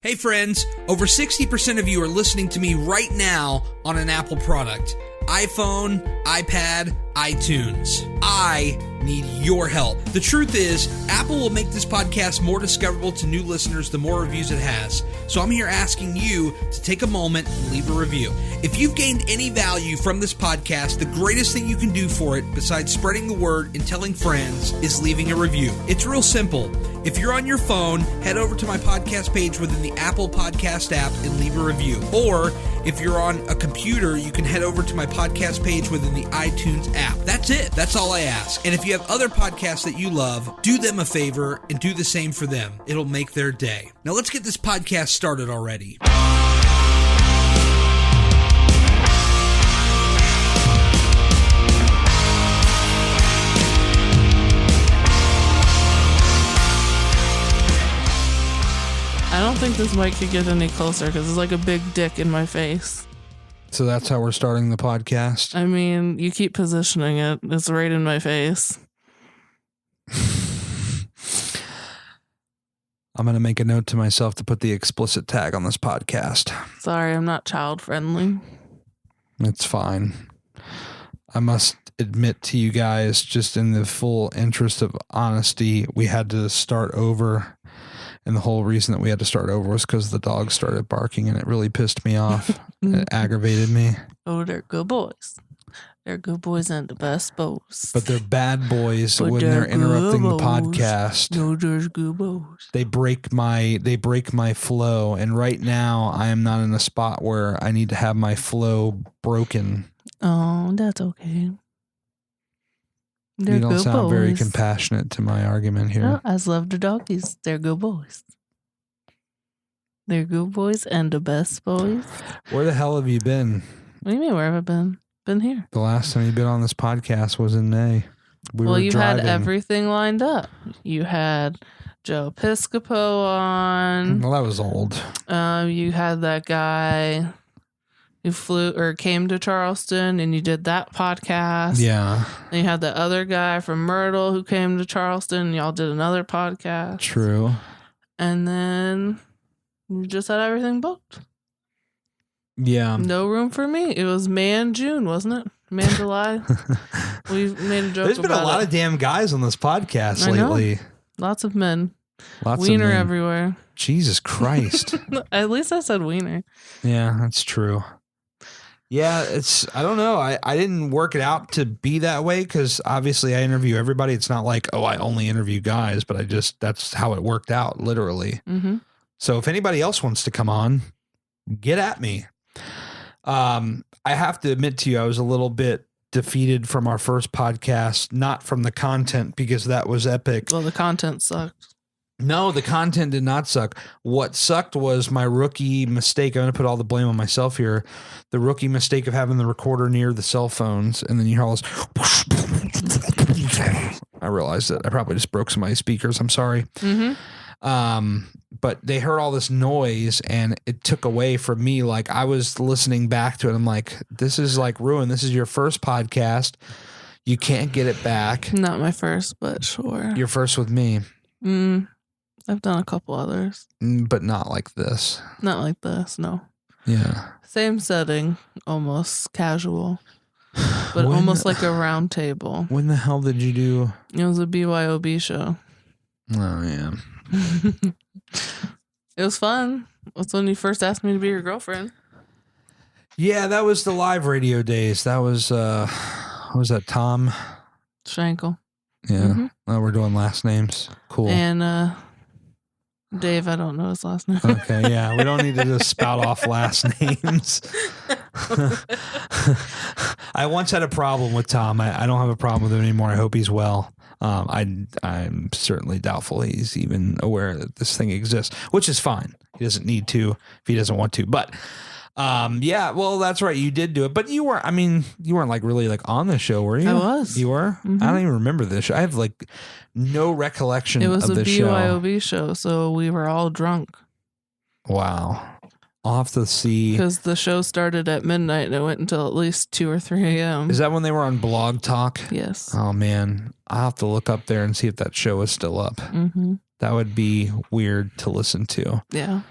Hey friends, over 60% of you are listening to me right now on an Apple product. iPhone, iPad, iTunes. I need your help. The truth is, Apple will make this podcast more discoverable to new listeners the more reviews it has. So I'm here asking you to take a moment and leave a review. If you've gained any value from this podcast, the greatest thing you can do for it, besides spreading the word and telling friends, is leaving a review. It's real simple. If you're on your phone, head over to my podcast page within the Apple Podcast app and leave a review. Or if you're on a computer, you can head over to my podcast page within the iTunes app. That's it. That's all I ask. And if you have other podcasts that you love, do them a favor and do the same for them. It'll make their day. Now let's get this podcast started already. I don't think this mic could get any closer because it's like a big dick in my face. So that's how we're starting the podcast? I mean, you keep positioning it. It's right in my face. I'm going to make a note to myself to put the explicit tag on this podcast. Sorry, I'm not child friendly. It's fine. I must admit to you guys, just in the full interest of honesty, we had to start over. And the whole reason that we had to start over was because the dog started barking and it really pissed me off. It aggravated me. Oh, they're good boys. They're good boys and the best boys. But they're bad boys when they're interrupting the podcast. No, they're good boys. They break my flow. And right now I am not in a spot where I need to have my flow broken. Oh, that's okay. They're you don't good sound boys. very compassionate to my argument here. No, I love the doggies. They're good boys. They're good boys and the best boys. Where the hell have you been? What do you mean, where have I been? Been here. The last time you've been on this podcast was in May. You had everything lined up. You had Joe Piscopo on. Well, that was old. You had that guy who flew or came to Charleston and you did that podcast. Yeah. And you had the other guy from Myrtle who came to Charleston and y'all did another podcast. True. And then you just had everything booked. Yeah. No room for me. It was May and June, wasn't it? May and July. We've made a joke about it. There's been a lot of damn guys on this podcast lately. Lots of men. Lots wiener of men. everywhere. Jesus Christ. At least I said wiener. Yeah, that's true. Yeah, I don't know. I didn't work it out to be that way because obviously I interview everybody. It's not like, I only interview guys, but that's how it worked out, literally. Mm-hmm. So if anybody else wants to come on, get at me. I have to admit to you, I was a little bit defeated from our first podcast, not from the content because that was epic. Well, the content sucked. No, the content did not suck. What sucked was my rookie mistake. I'm going to put all the blame on myself here. The rookie mistake of having the recorder near the cell phones. And then you hear all this. I realized that I probably just broke some of my speakers. I'm sorry. Mm-hmm. But they heard all this noise and it took away from me. Like I was listening back to it. I'm like, this is like ruined. This is your first podcast. You can't get it back. Not my first, but sure. Your first with me. I've done a couple others. But not like this. Not like this, no. Yeah. Same setting, almost casual, but almost like a round table. When the hell did you do? It was a BYOB show. Oh, yeah. It was fun. That's when you first asked me to be your girlfriend. Yeah, that was the live radio days. That was, what was that, Tom? Schenkel. Yeah. Mm-hmm. Oh, we're doing last names. Cool. And Dave, I don't know his last name. Okay, yeah. We don't need to just spout off last names. I once had a problem with Tom. I don't have a problem with him anymore. I hope he's well. I'm certainly doubtful he's even aware that this thing exists, which is fine. He doesn't need to if he doesn't want to. But yeah, well, that's right. You did do it, but you weren't like really like on the show, were you? I was. You were? Mm-hmm. I don't even remember this show. I have like no recollection of the show. It was a BYOB show, so we were all drunk. Wow. I'll have to see. Because the show started at midnight and it went until at least 2 or 3 a.m. Is that when they were on Blog Talk? Yes. Oh, man. I'll have to look up there and see if that show is still up. Mm-hmm. That would be weird to listen to. Yeah.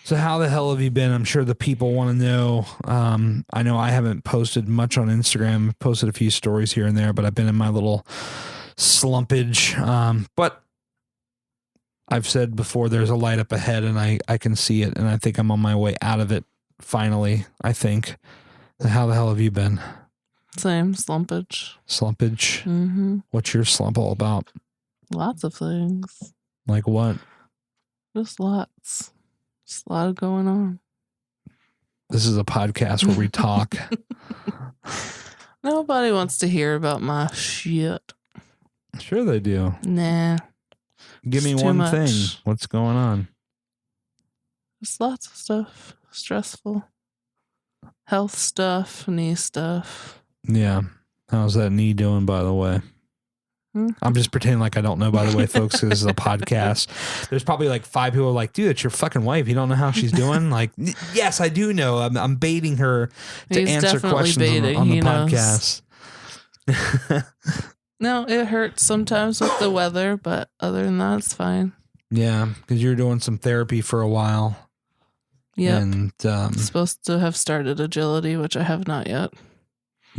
So how the hell have you been? I'm sure the people want to know. I know I haven't posted much on Instagram. I've posted a few stories here and there, but I've been in my little slumpage. But I've said before, there's a light up ahead, and I can see it, and I think I'm on my way out of it finally, I think. How the hell have you been? Same, slumpage. Slumpage? Mm-hmm. What's your slump all about? Lots of things. Like what? Just lots. Just a lot going on. This is a podcast where we talk. Nobody wants to hear about my shit. Sure they do. Nah. Give me one thing. What's going on? Just lots of stuff. Stressful. Health stuff, knee stuff. Yeah. How's that knee doing, by the way? I'm just pretending like I don't know, by the way, folks, because this is a podcast. There's probably like 5 people like, dude, it's your fucking wife. You don't know how she's doing? Like, yes, I do know. I'm baiting her to answer questions on the podcast. No, it hurts sometimes with the weather, but other than that, it's fine. Yeah, because you're doing some therapy for a while. Yeah. And I'm supposed to have started agility, which I have not yet.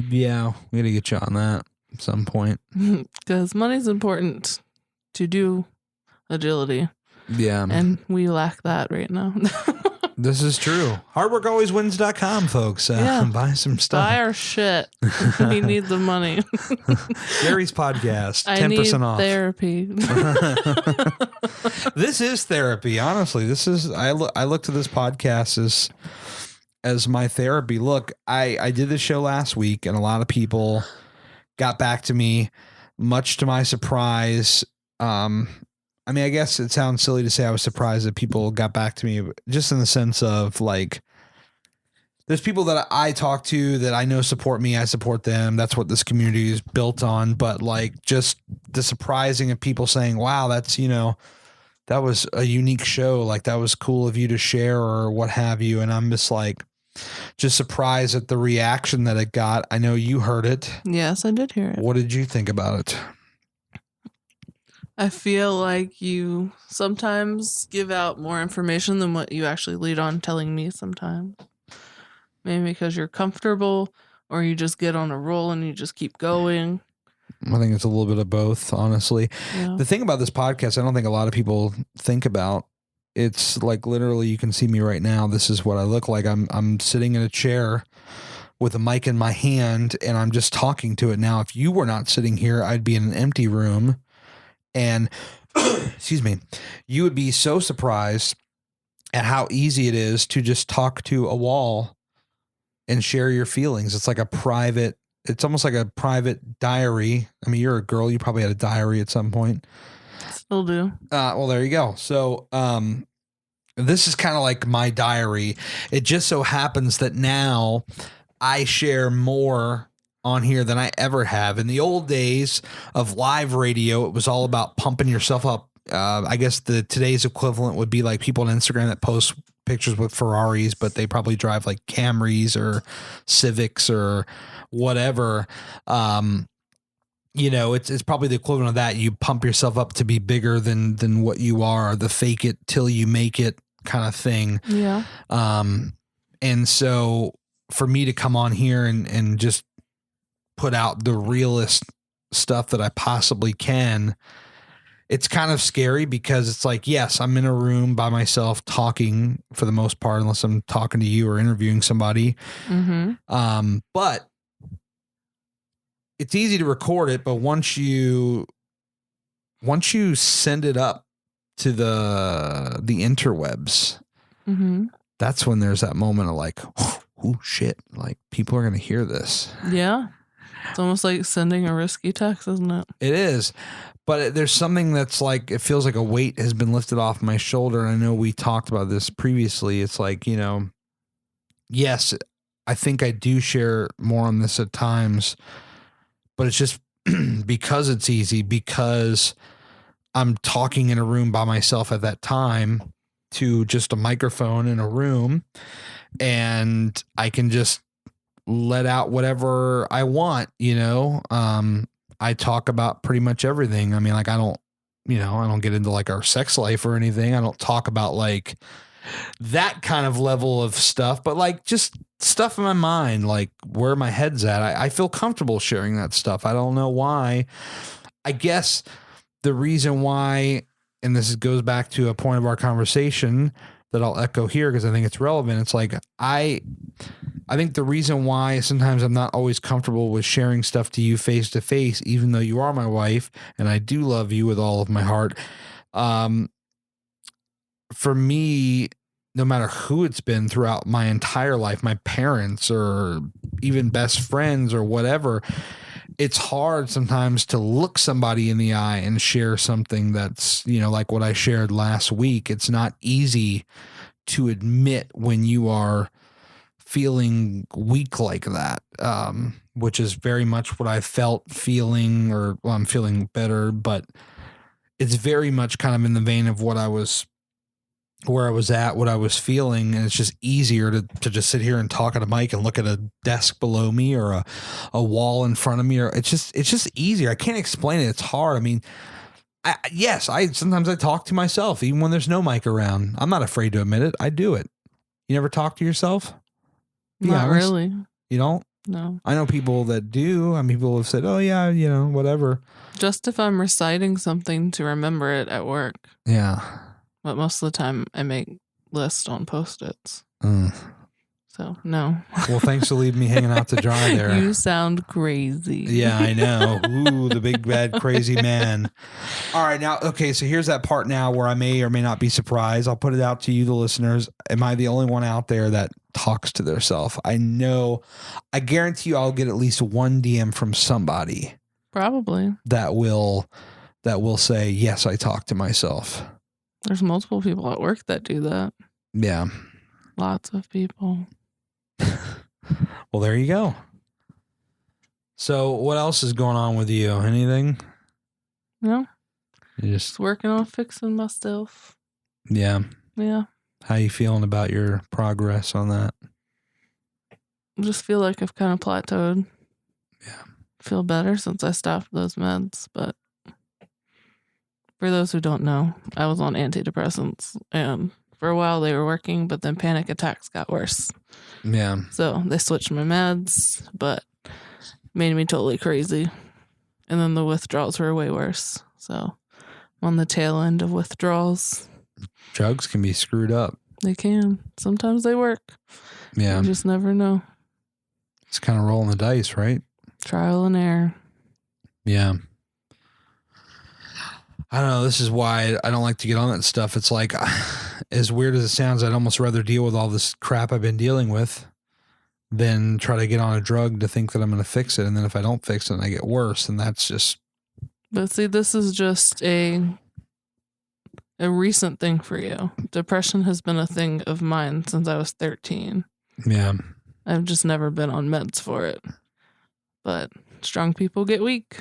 Yeah, we got to get you on that at some point. Because money's important to do agility. Yeah. And we lack that right now. This is true. Hardworkalwayswins.com, folks. Buy some stuff. Buy our shit. We need the money. Gary's podcast, 10% I need off. Therapy. This is therapy. Honestly, this is. I look to this podcast as my therapy. Look, I did this show last week, and a lot of people got back to me, much to my surprise. I mean, I guess it sounds silly to say I was surprised that people got back to me, just in the sense of like, there's people that I talk to that I know support me. I support them. That's what this community is built on. But like, just the surprising of people saying, wow, that's, that was a unique show. Like, that was cool of you to share or what have you. And I'm just like, just surprised at the reaction that it got. I know you heard it. Yes, I did hear it. What did you think about it? I feel like you sometimes give out more information than what you actually lead on telling me sometimes. Maybe because you're comfortable, or you just get on a roll and you just keep going. I think it's a little bit of both, honestly. Yeah. The thing about this podcast, I don't think a lot of people think about, it's like literally you can see me right now. This is what I look like. I'm sitting in a chair with a mic in my hand, and I'm just talking to it now. If you were not sitting here, I'd be in an empty room. And, excuse me, you would be so surprised at how easy it is to just talk to a wall and share your feelings. It's like it's almost like a private diary. I mean, you're a girl. You probably had a diary at some point. Still do. Well, there you go. So this is kind of like my diary. It just so happens that now I share more on here than I ever have. In the old days of live radio, it was all about pumping yourself up. I guess today's equivalent would be like people on Instagram that post pictures with Ferraris, but they probably drive like Camrys or Civics or whatever. It's probably the equivalent of that. You pump yourself up to be bigger than what you are, the fake it till you make it kind of thing. Yeah. And so for me to come on here and just put out the realest stuff that I possibly can, it's kind of scary because it's like, yes, I'm in a room by myself talking for the most part, unless I'm talking to you or interviewing somebody. Mm-hmm. But it's easy to record it. But once you send it up to the interwebs, mm-hmm. That's when there's that moment of like, oh shit, like people are going to hear this. Yeah. It's almost like sending a risky text, isn't it? It is. But there's something that's like, it feels like a weight has been lifted off my shoulder. And I know we talked about this previously. It's like, yes, I think I do share more on this at times, but it's just because it's easy, because I'm talking in a room by myself at that time to just a microphone in a room, and I can just let out whatever I want, I talk about pretty much everything. I mean, like, I don't get into like our sex life or anything. I don't talk about like that kind of level of stuff, but like just stuff in my mind, like where my head's at. I feel comfortable sharing that stuff. I don't know why. I guess the reason why, and this goes back to a point of our conversation that I'll echo here because I think it's relevant. It's like, I think the reason why sometimes I'm not always comfortable with sharing stuff to you face to face, even though you are my wife and I do love you with all of my heart. For me, no matter who it's been throughout my entire life, my parents or even best friends or whatever, it's hard sometimes to look somebody in the eye and share something that's, like what I shared last week. It's not easy to admit when you are feeling weak like that, which is very much what I felt feeling, or well, I'm feeling better, but it's very much kind of in the vein of where I was at, what I was feeling. And it's just easier to just sit here and talk at a mic and look at a desk below me or a wall in front of me, or it's just easier. I can't explain it. It's hard. I mean, sometimes I talk to myself even when there's no mic around. I'm not afraid to admit it. I do it. You never talk to yourself? Not really. You don't? No. I know people that do. I mean, people have said, oh yeah, whatever. Just if I'm reciting something to remember it at work. Yeah. But most of the time I make lists on Post-its. So, no. Well, thanks for leaving me hanging out to dry there. You sound crazy. Yeah, I know. Ooh, the big, bad, crazy man. All right. Now, okay, so here's that part now where I may or may not be surprised. I'll put it out to you, the listeners. Am I the only one out there that talks to their self? I know. I guarantee you I'll get at least one DM from somebody. Probably. That will say, yes, I talk to myself. There's multiple people at work that do that. Yeah. Lots of people. Well, there you go. So what else is going on with you? Anything? No. You Just working on fixing myself. Yeah. Yeah. How you feeling about your progress on that? I just feel like I've kind of plateaued. Yeah. Feel better since I stopped those meds, but for those who don't know, I was on antidepressants, and for a while they were working, but then panic attacks got worse. Yeah. So they switched my meds, but made me totally crazy. And then the withdrawals were way worse. So I'm on the tail end of withdrawals. Drugs can be screwed up. They can. Sometimes they work. Yeah. You just never know. It's kind of rolling the dice, right? Trial and error. Yeah. I don't know. This is why I don't like to get on that stuff. It's like, as weird as it sounds, I'd almost rather deal with all this crap I've been dealing with than try to get on a drug to think that I'm going to fix it. And then if I don't fix it and I get worse, then that's just. But see, this is just a recent thing for you. Depression has been a thing of mine since I was 13. Yeah. I've just never been on meds for it. But strong people get weak.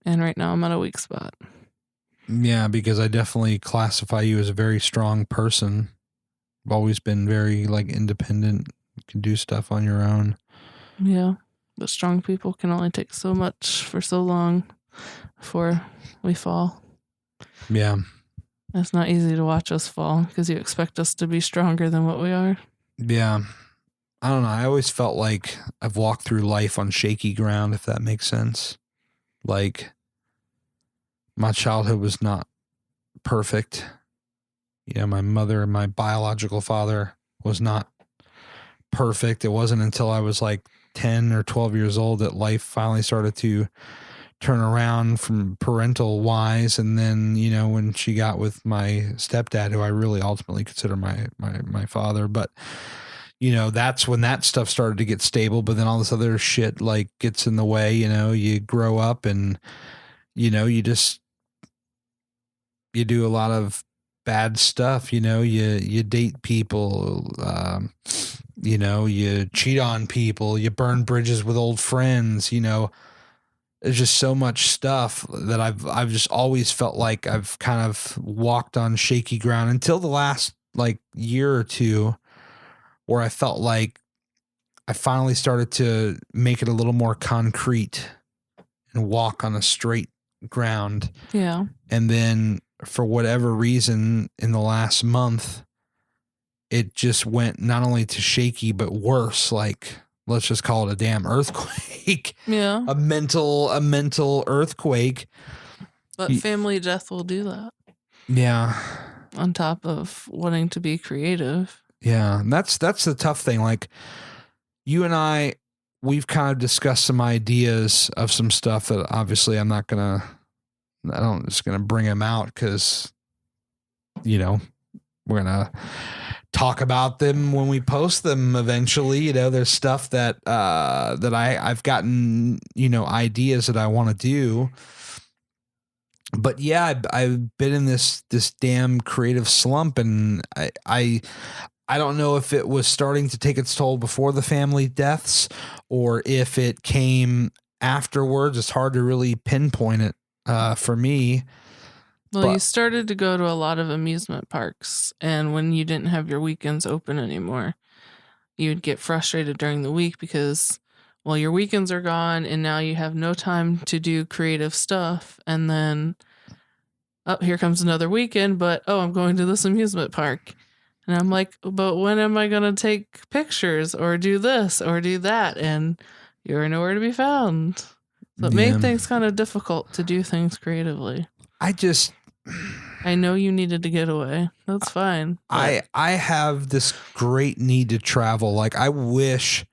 And right now I'm at a weak spot. Yeah, because I definitely classify you as a very strong person. I've always been very independent. You can do stuff on your own. Yeah. But strong people can only take so much for so long before we fall. Yeah. It's not easy to watch us fall because you expect us to be stronger than what we are. Yeah. I don't know. I always felt like I've walked through life on shaky ground, if that makes sense. Like, my childhood was not perfect. My mother and my biological father was not perfect. It wasn't until I was 10 or 12 years old that life finally started to turn around from parental wise. And then, when she got with my stepdad, who I really ultimately consider my father, but that's when that stuff started to get stable. But then all this other shit gets in the way. You grow up and you do a lot of bad stuff. You date people, you cheat on people, you burn bridges with old friends. There's just so much stuff that I've just always felt like I've kind of walked on shaky ground until the last year or two, where I felt like I finally started to make it a little more concrete and walk on a straight ground. Yeah. And then for whatever reason in the last month, it just went not only to shaky, but worse. Like, let's just call it a damn earthquake. Yeah. A mental earthquake. But family death will do that. Yeah. On top of wanting to be creative. Yeah. And that's the tough thing. Like, you and I, we've kind of discussed some ideas of some stuff that obviously I'm just going to bring them out because, you know, we're going to talk about them when we post them eventually. You know, there's stuff that I've gotten, you know, ideas that I want to do. But yeah, I've been in this damn creative slump, and I don't know if it was starting to take its toll before the family deaths or if it came afterwards. It's hard to really pinpoint it for me. Well, you started to go to a lot of amusement parks, and when you didn't have your weekends open anymore, you'd get frustrated during the week because, well, your weekends are gone, and now you have no time to do creative stuff, and then, oh, here comes another weekend, but, oh, I'm going to this amusement park. And I'm like, but when am I going to take pictures or do this or do that? And you're nowhere to be found. So it made things kind of difficult to do things creatively. I know you needed to get away. That's fine. I have this great need to travel. Like, I wish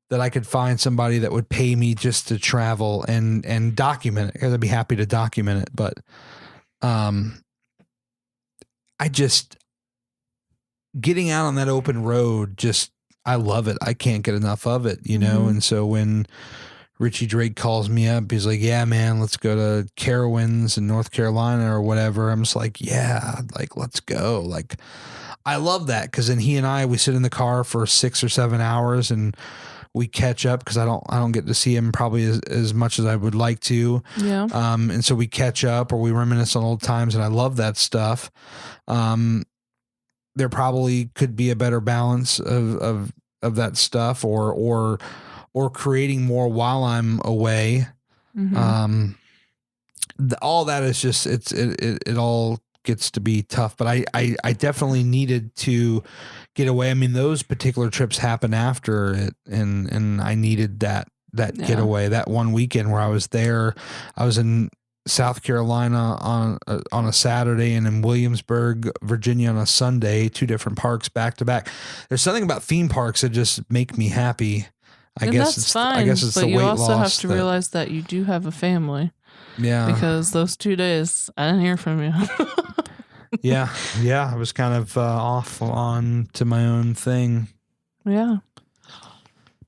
that I could find somebody that would pay me just to travel and document it, because I'd be happy to document it. But getting out on that open road, I love it. I can't get enough of it, you know? And so when Richie Drake calls me up, he's like, yeah, man, let's go to Carowinds in North Carolina or whatever. I'm just like, yeah, like, let's go. Like, I love that. Cause then we sit in the car for 6 or 7 hours and we catch up, because I don't get to see him probably as much as I would like to. Yeah. And so we catch up or we reminisce on old times, and I love that stuff. There probably could be a better balance of that stuff or creating more while I'm away. Mm-hmm. All that is just, it all gets to be tough, but I definitely needed to get away. I mean, those particular trips happened after it, and I needed that getaway. That one weekend where I was there, I was in South Carolina on a Saturday and in Williamsburg, Virginia on a Sunday, 2 different parks back to back. There's something about theme parks that just make me happy. I guess it's fine, but the weight loss. You also have to realize that you do have a family. Yeah. Because those 2 days, I didn't hear from you. Yeah. I was kind of off on to my own thing. Yeah.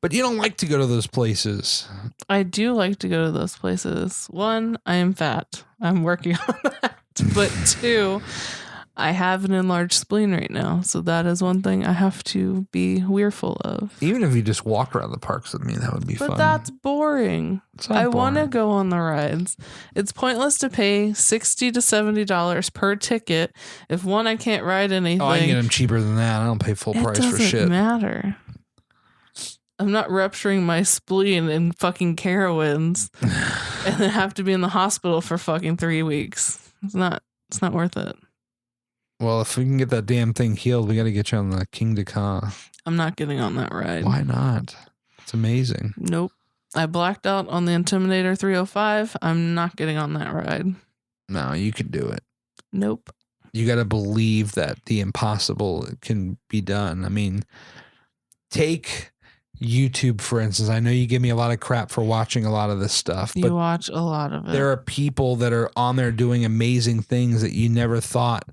But you don't like to go to those places. I do like to go to those places. 1, I am fat. I'm working on that. But 2, I have an enlarged spleen right now. So that is one thing I have to be wearful of. Even if you just walk around the parks with me, that would be fun. But that's boring. I want to go on the rides. It's pointless to pay $60 to $70 per ticket if, 1, I can't ride anything. Oh, I can get them cheaper than that. I don't pay full price for shit. It doesn't matter. I'm not rupturing my spleen in fucking Carowinds and then have to be in the hospital for fucking 3 weeks. It's not worth it. Well, if we can get that damn thing healed, we got to get you on the King de Ka. I'm not getting on that ride. Why not? It's amazing. Nope. I blacked out on the Intimidator 305. I'm not getting on that ride. No, you could do it. Nope. You got to believe that the impossible can be done. I mean, take YouTube, for instance. I know you give me a lot of crap for watching a lot of this stuff. You watch a lot of it. There are people that are on there doing amazing things that you never thought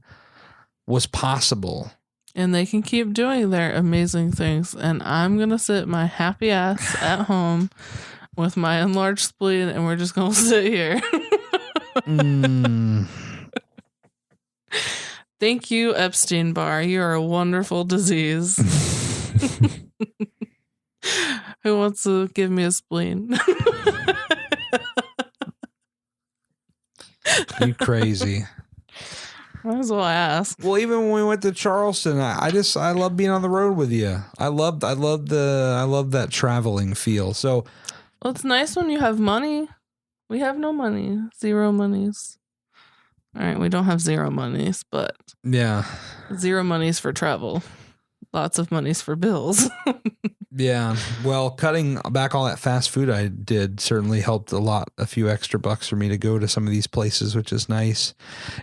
was possible. And they can keep doing their amazing things. And I'm going to sit my happy ass at home with my enlarged spleen, and we're just going to sit here. Thank you, Epstein-Barr. You are a wonderful disease. Who wants to give me a spleen? You crazy. Might as well ask. Well, even when we went to Charleston, I love being on the road with you. I love that traveling feel. So, well, it's nice when you have money. We have no money. 0 monies. All right, we don't have 0 monies, but yeah, 0 monies for travel. lots of money's for bills. Yeah. Well, cutting back all that fast food I did certainly helped a lot. A few extra bucks for me to go to some of these places, which is nice.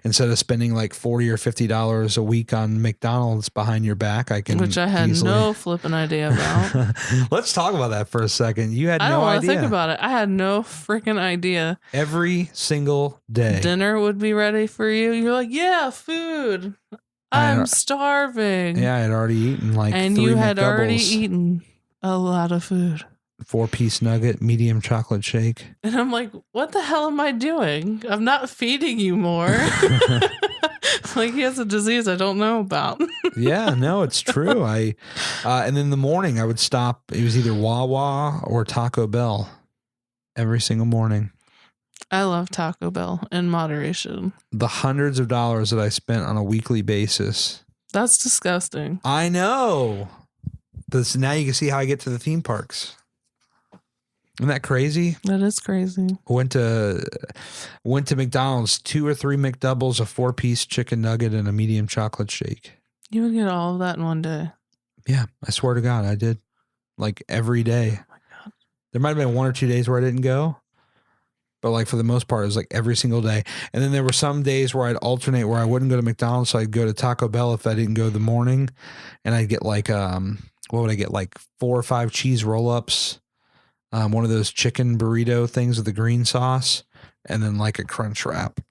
Instead of spending like $40 or $50 a week on McDonald's behind your back, I can. Which I had no flipping idea about. Let's talk about that for a second. You had no idea. I don't want to think about it. I had no freaking idea. Every single day. Dinner would be ready for you. You're like, yeah, food. I'm starving. Yeah, I had already eaten like and 3 you had McDoubles, already eaten a lot of food. 4-piece nugget, medium chocolate shake. And I'm like, what the hell am I doing? I'm not feeding you more. Like he has a disease I don't know about. Yeah, no, it's true. And then in the morning I would stop. It was either Wawa or Taco Bell every single morning. I love Taco Bell in moderation. The hundreds of dollars that I spent on a weekly basis. That's disgusting. I know. But now you can see how I get to the theme parks. Isn't that crazy? That is crazy. Went to McDonald's, 2 or 3 McDoubles, a 4-piece chicken nugget, and a medium chocolate shake. You would get all of that in one day. Yeah, I swear to God, I did. Like every day. Oh my God. There might have been 1 or 2 days where I didn't go. But like for the most part, it was like every single day. And then there were some days where I'd alternate where I wouldn't go to McDonald's. So I'd go to Taco Bell if I didn't go the morning. And I'd get like, what would I get? Like 4 or 5 cheese roll-ups. One of those chicken burrito things with the green sauce. And then like a Crunch Wrap.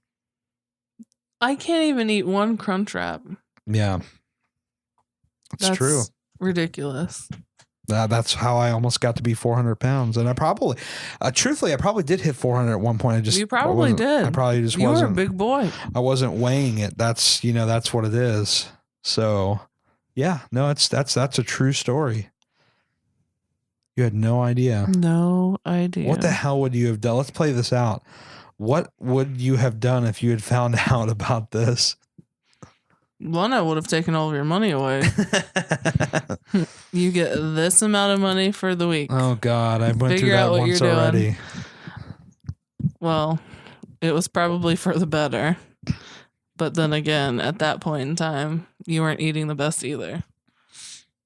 I can't even eat one Crunch Wrap. Yeah. That's true. Ridiculous. That's how I almost got to be 400 pounds. And I probably, truthfully, I probably did hit 400 at one point. You probably did. I probably just wasn't. You were a big boy. I wasn't weighing it. That's what it is. So yeah, no, that's a true story. You had no idea. No idea. What the hell would you have done? Let's play this out. What would you have done if you had found out about this? One, I would have taken all of your money away. You get this amount of money for the week. Oh God, I went through that once already. Well, it was probably for the better. But then again, at that point in time, you weren't eating the best either.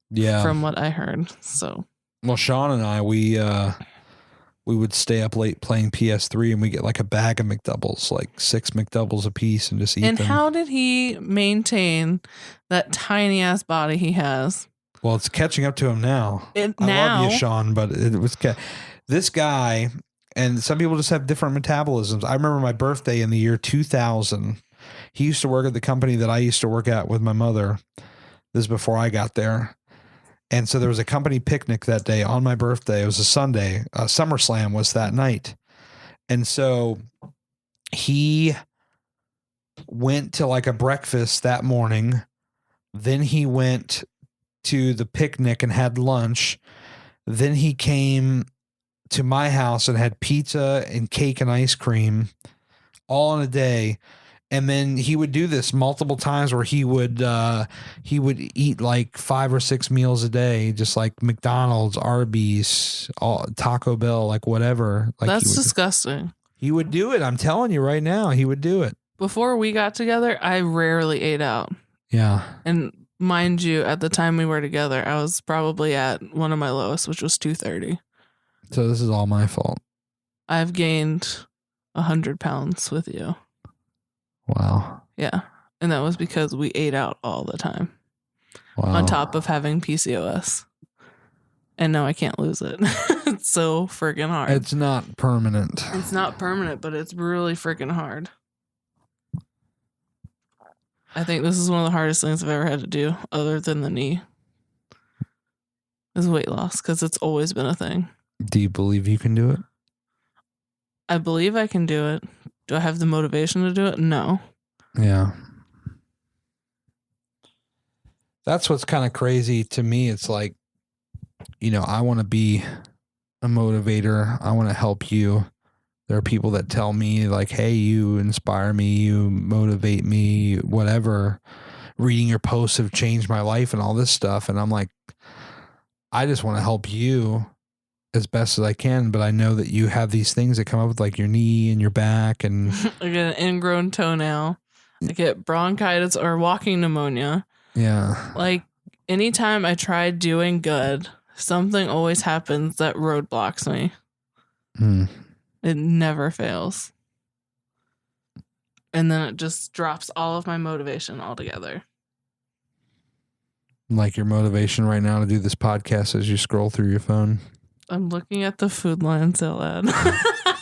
Yeah. From what I heard. So. Well, Sean and I, we would stay up late playing PS3 and we get like a bag of McDoubles, like 6 McDoubles a piece, and just eat them. And how did he maintain that tiny ass body he has? Well, it's catching up to him now. I love you, Sean, but it was this guy, and some people just have different metabolisms. I remember my birthday in the year 2000. He used to work at the company that I used to work at with my mother. This is before I got there. And so there was a company picnic that day on my birthday. It was a Sunday. SummerSlam was that night. And so he went to like a breakfast that morning. Then he went to the picnic and had lunch. Then he came to my house and had pizza and cake and ice cream all in a day. And then he would do this multiple times where he would eat like 5 or 6 meals a day, just like McDonald's, Arby's, Taco Bell, like whatever. Like that's disgusting. He would do it. I'm telling you right now, he would do it. Before we got together, I rarely ate out. Yeah. And mind you, at the time we were together, I was probably at one of my lowest, which was 230. So this is all my fault. I've gained 100 pounds with you. Wow. Yeah. And that was because we ate out all the time. Wow. On top of having PCOS. And now I can't lose it. It's so freaking hard. It's not permanent. It's not permanent, but it's really freaking hard. I think this is one of the hardest things I've ever had to do, other than the knee, is weight loss, because it's always been a thing. Do you believe you can do it? I believe I can do it. Do I have the motivation to do it? No. Yeah. That's what's kind of crazy to me. It's like, I want to be a motivator. I want to help you. There are people that tell me like, hey, you inspire me, you motivate me, whatever. Reading your posts have changed my life and all this stuff. And I'm like, I just want to help you as best as I can, but I know that you have these things that come up with like your knee and your back, and I get an ingrown toenail. I get bronchitis or walking pneumonia. Yeah. Like, anytime I try doing good, something always happens that roadblocks me. It never fails. And then it just drops all of my motivation altogether. Like your motivation right now to do this podcast as you scroll through your phone. I'm looking at the Food Lion sale ad.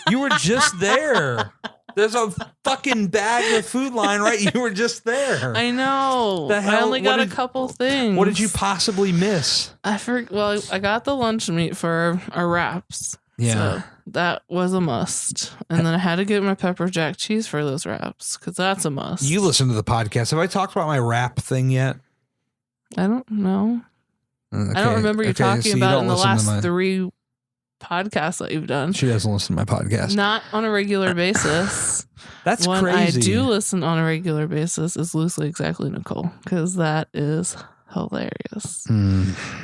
You were just there. There's a fucking bag of Food Line, right? You were just there. I know. The hell? I only got a couple things. What did you possibly miss? Well, I got the lunch meat for our wraps. Yeah. So that was a must. And then I had to get my pepper jack cheese for those wraps because that's a must. You listen to the podcast. Have I talked about my wrap thing yet? I don't know. Okay. I don't remember you talking about it in the last 3 podcasts that you've done. She doesn't listen to my podcast. Not on a regular basis. That's One crazy. I do listen on a regular basis is Loosely Exactly Nicole because that is hilarious.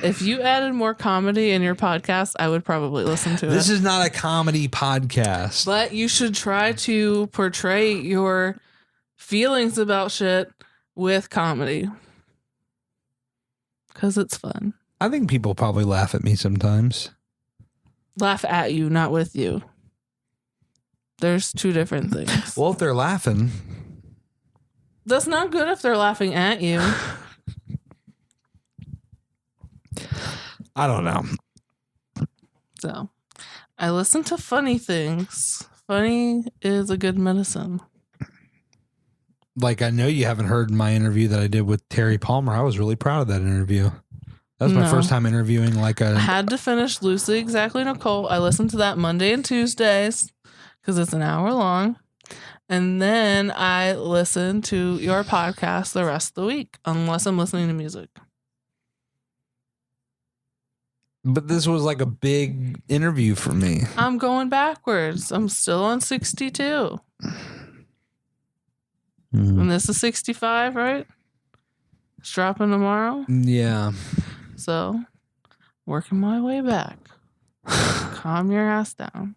If you added more comedy in your podcast, I would probably listen to it. This is not a comedy podcast. But you should try to portray your feelings about shit with comedy. Because it's fun. I think people probably laugh at me sometimes. Laugh at you, not with you. There's 2 different things. Well, if they're laughing. That's not good if they're laughing at you. I don't know. So, I listen to funny things. Funny is a good medicine. Like, I know you haven't heard my interview that I did with Terry Palmer. I was really proud of that interview. That was my first time interviewing like a... I had to finish Loosely Exactly Nicole. I listened to that Monday and Tuesdays because it's an hour long. And then I listen to your podcast the rest of the week, unless I'm listening to music. But this was like a big interview for me. I'm going backwards. I'm still on 62. And this is 65, right? It's dropping tomorrow. Yeah. So, working my way back. Calm your ass down.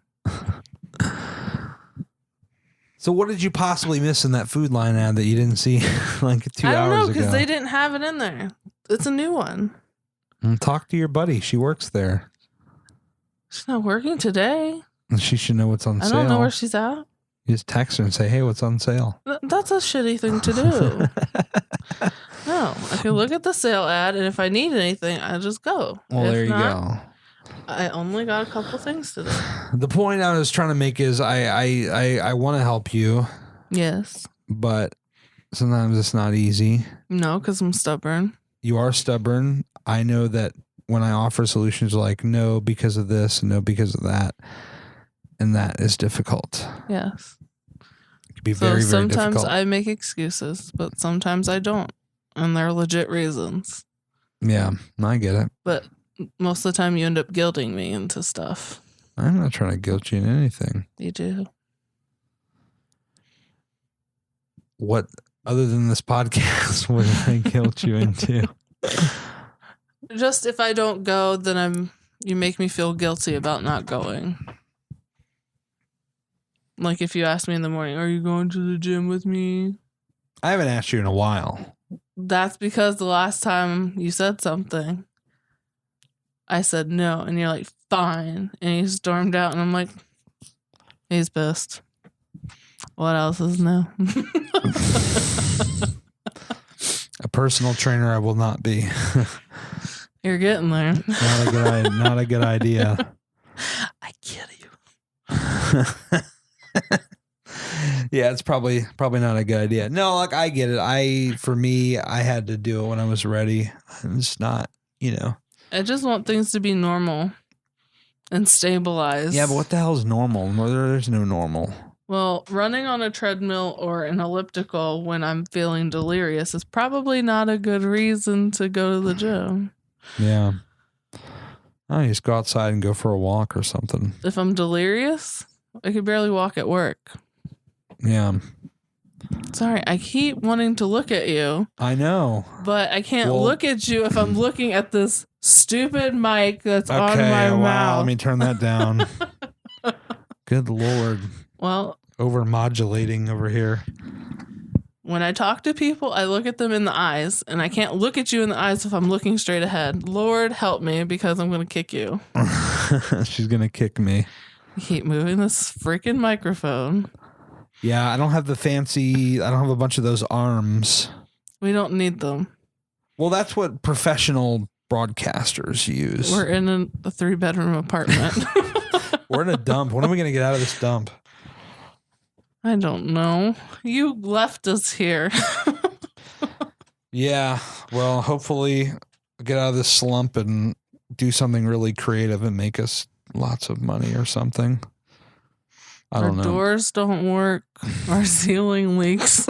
So what did you possibly miss in that Food Line ad that you didn't see like 2 hours ago? I don't know, because they didn't have it in there. It's a new one. Talk to your buddy. She works there. She's not working today. She should know what's on sale. I don't know where she's at. You just text her and say, hey, what's on sale? That's a shitty thing to do. No, I can look at the sale ad, and if I need anything, I just go. Well, if there you go. I only got a couple things to do. The point I was trying to make is I want to help you. Yes. But sometimes it's not easy. No, because I'm stubborn. You are stubborn. I know that when I offer solutions like no because of this and no because of that, and that is difficult. Yes. It can be very, very difficult. Sometimes I make excuses, but sometimes I don't. And they're legit reasons. Yeah, I get it. But most of the time you end up guilting me into stuff. I'm not trying to guilt you in anything. You do. What, other than this podcast, would I guilt you into? Just if I don't go, then you make me feel guilty about not going. Like if you ask me in the morning, are you going to the gym with me? I haven't asked you in a while. That's because the last time you said something, I said no. And you're like, fine. And you stormed out. And I'm like, he's pissed. What else is new? A personal trainer I will not be. You're getting there. Not a good idea. I get you. Yeah, it's probably not a good idea. No, like I get it. For me, I had to do it when I was ready. It's not, I just want things to be normal and stabilized. Yeah, but what the hell is normal? There's no normal. Well, running on a treadmill or an elliptical when I'm feeling delirious is probably not a good reason to go to the gym. Yeah. I just go outside and go for a walk or something. If I'm delirious, I could barely walk at work. Yeah. Sorry, I keep wanting to look at you. I know. But I can't look at you if I'm looking at this stupid mic that's on my mouth. Let me turn that down. Good Lord. Well, over modulating over here. When I talk to people, I look at them in the eyes, and I can't look at you in the eyes if I'm looking straight ahead. Lord help me, because I'm going to kick you. She's going to kick me. You keep moving this freaking microphone. Yeah, I don't have a bunch of those arms. We don't need them. Well, that's what professional broadcasters use. We're in a 3-bedroom apartment. We're in a dump. When are we going to get out of this dump? I don't know. You left us here. Yeah. Well, hopefully get out of this slump and do something really creative and make us lots of money or something. I don't know. Our doors don't work. Our ceiling leaks.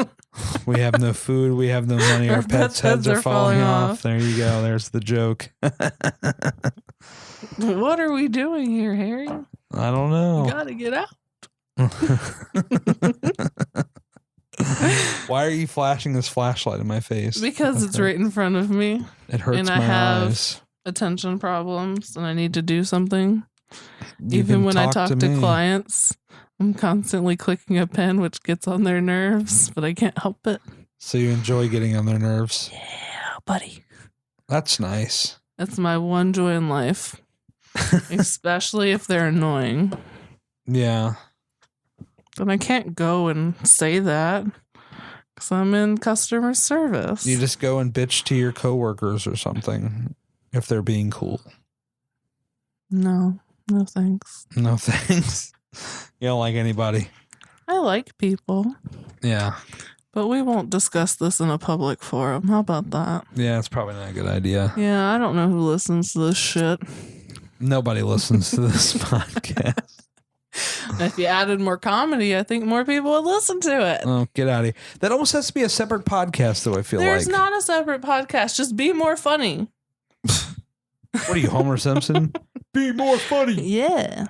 We have no food. We have no money. Our pets' heads are falling off. There you go. There's the joke. What are we doing here, Harry? I don't know. We gotta get out. Why are you flashing this flashlight in my face? Because it's right in front of me. It hurts and my I have eyes. Attention problems and I need to do something. Even when I talk to clients, I'm constantly clicking a pen, which gets on their nerves, but I can't help it. So you enjoy getting on their nerves? Yeah, buddy. That's nice. That's my one joy in life. Especially if they're annoying. Yeah. But I can't go and say that because I'm in customer service. You just go and bitch to your coworkers or something if they're being cool. No thanks. No thanks. You don't like anybody. I like people. Yeah. But we won't discuss this in a public forum. How about that? Yeah, it's probably not a good idea. Yeah, I don't know who listens to this shit. Nobody listens to this podcast. If you added more comedy, I think more people would listen to it. Oh, get out of here. That almost has to be a separate podcast, though, I feel There's like. not a separate podcast. Just be more funny. What are you, Homer Simpson? Be more funny. Yeah.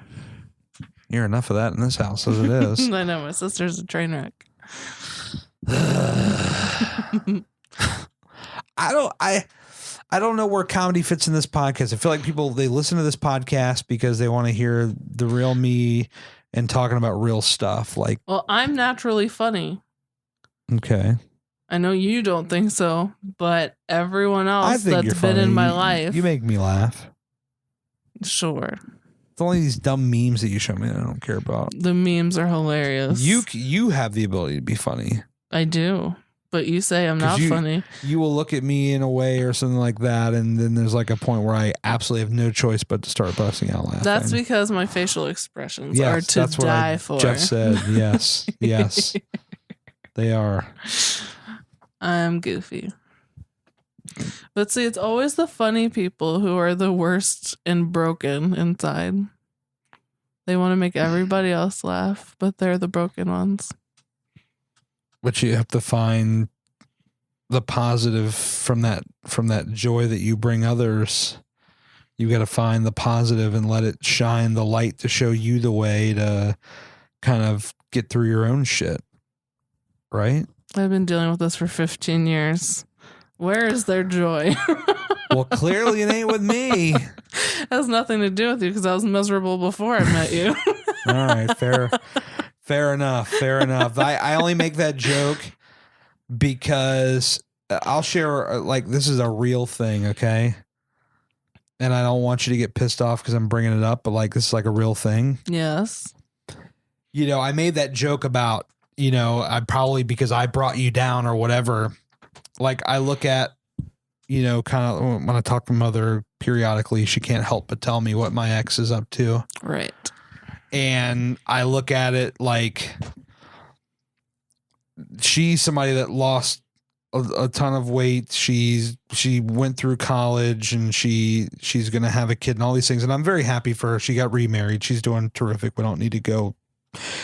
You're enough of that in this house as it is. I know. My sister's a train wreck. I don't know where comedy fits in this podcast. I feel like people, they listen to this podcast because they want to hear the real me and talking about real stuff. Like, Well, I'm naturally funny. okay. I know you don't think so, but everyone I else think that's you're been funny. in my life. You make me laugh. Sure. It's only these dumb memes that you show me that I don't care about. The memes are hilarious. You have the ability to be funny. I do. But you say I'm not funny. You will look at me in a way or something like that, and then there's like a point where I absolutely have no choice but to start busting out laughing. That's because my facial expressions are to that's what die I for. just said. Yes. Yes. They are. I'm goofy. But see, it's always the funny people who are the worst and broken inside. They want to make everybody else laugh, but they're the broken ones. But you have to find the positive from that joy that you bring others. You got to find the positive and let it shine the light to show you the way to kind of get through your own shit. Right? I've been dealing with this for 15 years. Where is their joy? Well, clearly it ain't with me. It has nothing to do with you because I was miserable before I met you. All right, fair enough. I only make that joke because I'll share, like, this is a real thing, okay? And I don't want you to get pissed off because I'm bringing it up, but like, this is like a real thing. Yes. You know, I made that joke about, you know, I probably because I brought you down or whatever. Like, I look at, you know, kind of when I talk to Mother periodically, she can't help but tell me what my ex is up to. Right. And I look at it like she's somebody that lost a ton of weight. She went through college and she's going to have a kid and all these things. And I'm very happy for her. She got remarried. She's doing terrific. We don't need to go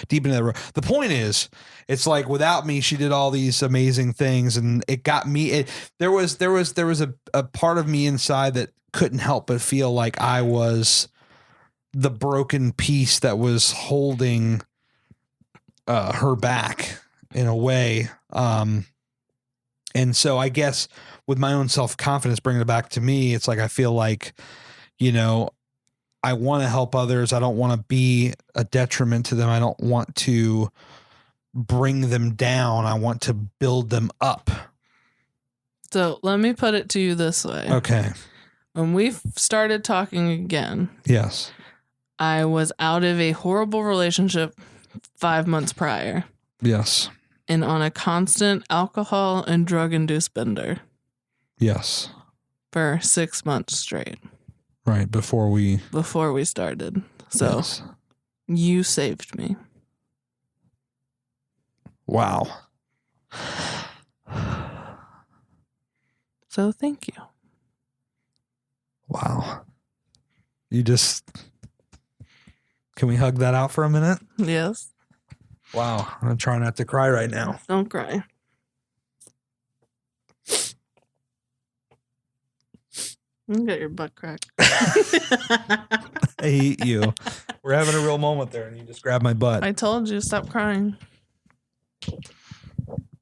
deep into that road. The point is, it's like without me, she did all these amazing things and it got me. There was a part of me inside that couldn't help but feel like I was the broken piece that was holding her back in a way. And so I guess with my own self-confidence, bringing it back to me, it's like, I feel like, you know, I want to help others. I don't want to be a detriment to them. I don't want to bring them down. I want to build them up. So let me put it to you this way. Okay. When we started talking again, Yes. I was out of a horrible relationship 5 months prior Yes. and on a constant alcohol and drug-induced bender Yes. for 6 months straight. Right. Before we started. So yes. you saved me. Wow. So thank you. Wow. You just... Can we hug that out for a minute? Yes. Wow. I'm going to try not to cry right now. Don't cry. You got your butt cracked. I hate you. We're having a real moment there, and you just grabbed my butt. I told you, stop crying.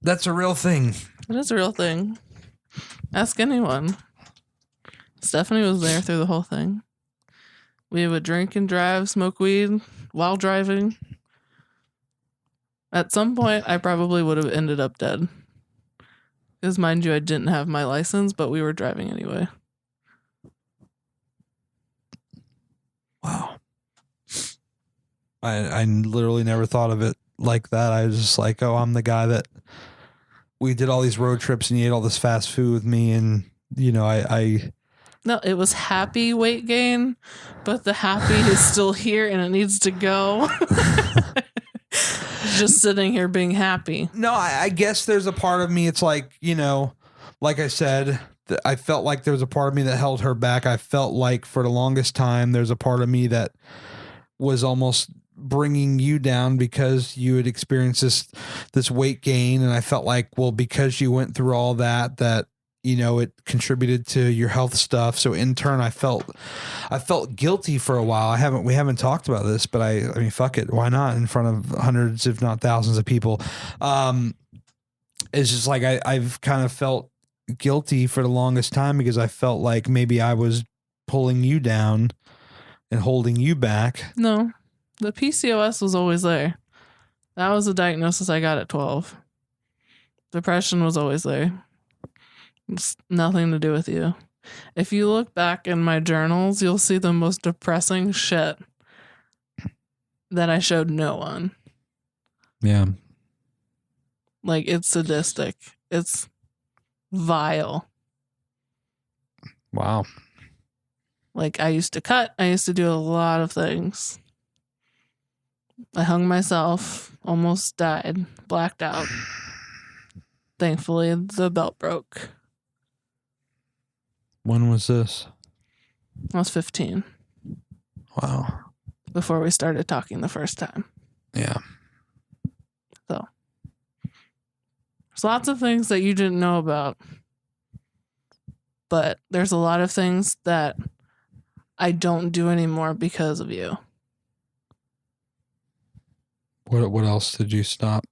That's a real thing. It is a real thing. Ask anyone. Stephanie was there through the whole thing. We would drink and drive, smoke weed while driving. At some point, I probably would have ended up dead. Because, mind you, I didn't have my license, but we were driving anyway. Wow. I literally never thought of it like that. I was just like, oh, I'm the guy that we did all these road trips and you ate all this fast food with me. And, you know, I No, it was happy weight gain, but the happy is still here and it needs to go. Just sitting here being happy. No, I guess there's a part of me. It's like, you know, like I said, I felt like there was a part of me that held her back. I felt like for the longest time, there's a part of me that was almost bringing you down because you had experienced this weight gain. And I felt like, well, because you went through all that, you know, it contributed to your health stuff. So in turn, I felt guilty for a while. We haven't talked about this, but I mean, fuck it. Why not in front of hundreds, if not thousands of people? It's just like, I've kind of felt guilty for the longest time because I felt like maybe I was pulling you down and holding you back. No, the PCOS was always there. That was a diagnosis I got at 12. Depression was always there. It's nothing to do with you. If you look back in my journals, you'll see the most depressing shit that I showed no one. Yeah. Like, it's sadistic. It's vile. Wow. Like, I used to cut. I used to do a lot of things. I hung myself, almost died, blacked out. Thankfully, the belt broke. When was this? I was 15. Wow. Before we started talking the first time. Yeah. So, there's lots of things that you didn't know about. But there's a lot of things that I don't do anymore because of you. What else did you stop?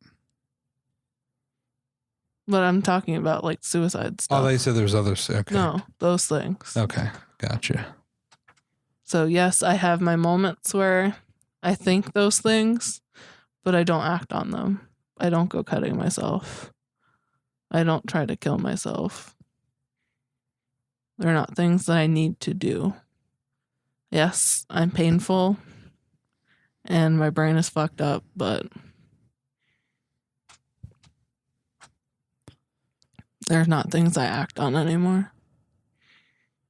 But I'm talking about like suicide stuff. Oh, they said there's others. Okay. No, those things. Okay. Gotcha. So yes, I have my moments where I think those things, but I don't act on them. I don't go cutting myself. I don't try to kill myself. They're not things that I need to do. Yes, I'm painful and my brain is fucked up, but they're not things I act on anymore.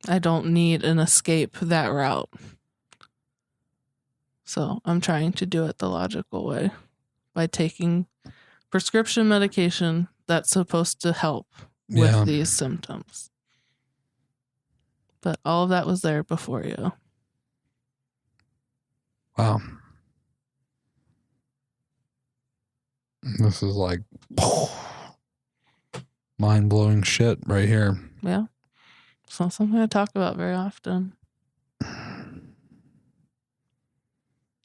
I don't need an escape that route. So I'm trying to do it the logical way by taking prescription medication that's supposed to help with these symptoms. But all of that was there before you. Wow. This is like mind-blowing shit right here. Yeah. It's not something I talk about very often.